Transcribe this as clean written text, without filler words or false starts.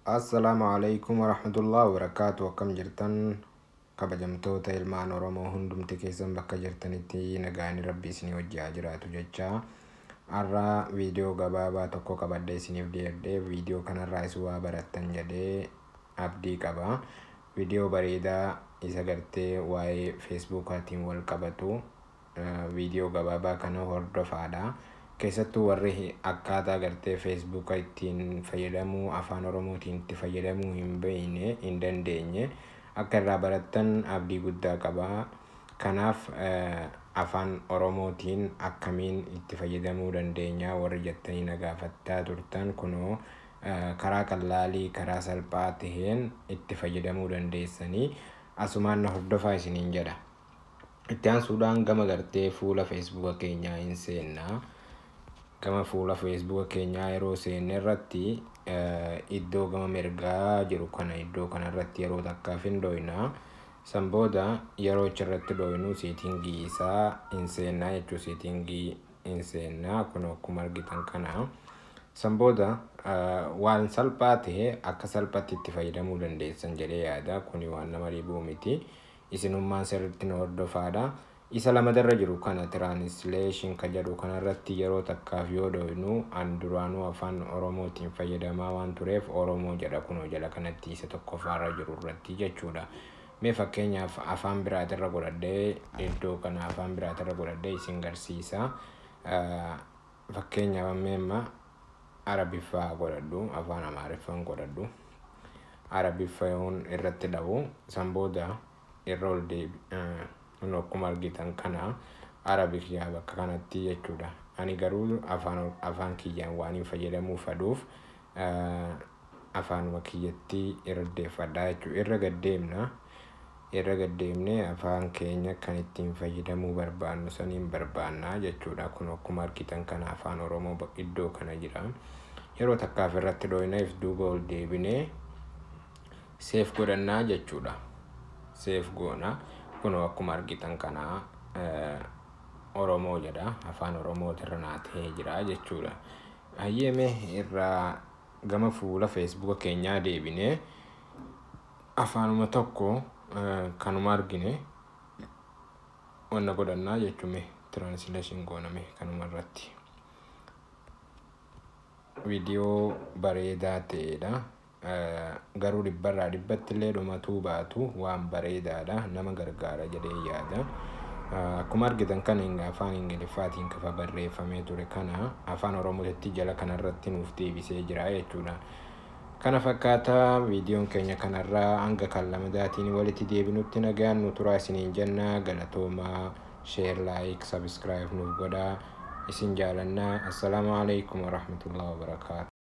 Assalamualaikum warahmatullahi wabarakatuh. Akkam jirtan kabajamtoota ilmaan Oromoo hundumti keessan bakka jirtanitti nagaan Rabbi isinii wajjin haa jiraatu jecha. Har'a viidiyoo gabaabaa tokko qabadhee isiniif dhiyeessee viidiyoo kanarraa waa barattan jedhee abdii qaba. Viidiyoo bareedaa isa gartee waa'ee Feesbuukaatiin wal qabatu viidiyoo gabaabaa kana hordofaadha. Keessattuu warri akkaataa gartee Feesbuukaa ittiin fayyadamuu afaan Oromootiin itti fayyadamuu hin dandeenye akka irraa barattan abdii guddaa qaba. Kanaaf afaan Oromootiin akkamiin itti fayyadamuu dandeenya warri jettanii na gaafattaa turtan kunoo karaa qallaalii karaa salphaa ta'een itti fayyadamuu dandeessanii asumaan na hordofaa isiniin jedha. Itti aansuudhaan gama gartee fuula Feesbuukaa keenyaa hin seennaa. Gama fuula Feesbuukaa keenyaa yeroo seenne irratti iddoo gama mirgaa jiru kana iddoo kanarratti yeroo takkaaf hin dhoyinaa. San booda yeroo achirratti dhoyinu seetingii isaa hin seennaa jechuu seetingii hin seennaa kun akkuma argitan kana. San booda waan salphaa ta'e akka salphaatti itti fayyadamuu dandeessan jedhee yaada. Kuni waan nama dhibuu miti. Isinummaan sirriitti nu hordofaadha. Isa lamadarra jiru kana translation kan jedhu kanarratti yeroo takkaaf yoo dhoyinu an duraanuu afaan Oromootiin fayyadamaa waan tureef Oromoo jedha kunoo jala kanatti isa tokkoffaarra jiru irratti jechuudha. Mee fakkeenyaaf afaan biraatirra godhadhee iddoo kana afaan biraatirra godhadhee isin garsiisa. Fakkeenyaaf amma Arabiffaa godhadhu afaan Amaariffaan godhadhu. Arabiffaan irratti dhabu san booda irra ol deebi akkuma argitan kana Arabik yaa bakka kanatti jechuudha. Ani garuu afaan kiyyaan waan hin fayyadamuu fedhuuf afaan kiyyatti irra deeffadhaa jechuudha. Irra gaddeemnee afaan keenya kan ittiin fayyadamuu barbaannu saniin barbaannaa jechuudha. Kun akkuma argitan kana afaan Oromoo iddoo kana jira. Yeroo takkaaf irratti dhoyneef duuba ol deebinee seef godhannaa jechuudha. Seef goona. Kun akkuma argitan kana Oromoo jedha afaan Oromootirra naatee jira jechuudha. Hayyeeme irraa gama fuula Feesbuukaa keenyaa deebinee afaanuma tokko kanuma argine wanna godhannaa jechuume translation gooname kanuma irratti. Viidiyoo bareedaa ta'edha. Garuu dhibbarraa dhibbatti illee dhumatuu baatu waan bareedaadha nama gargaara jedhee yaada. Akkuma argitan kana afaan Ingiliffaatiin kafa barreeffamee ture kana afaan Oromootti jala kanarratti nuuf deebisee jira jechuudha. Kana fakkaata viidiyoon keenya kanarraa hanga kan lamadaatiin walitti deebinutti nagaan nu turaa isiniin jenna. Galatoomaa share like subscribe nuuf godhaa isin jaalannaa. Assalaamu alaikum warahmatullahi wabarakatuh.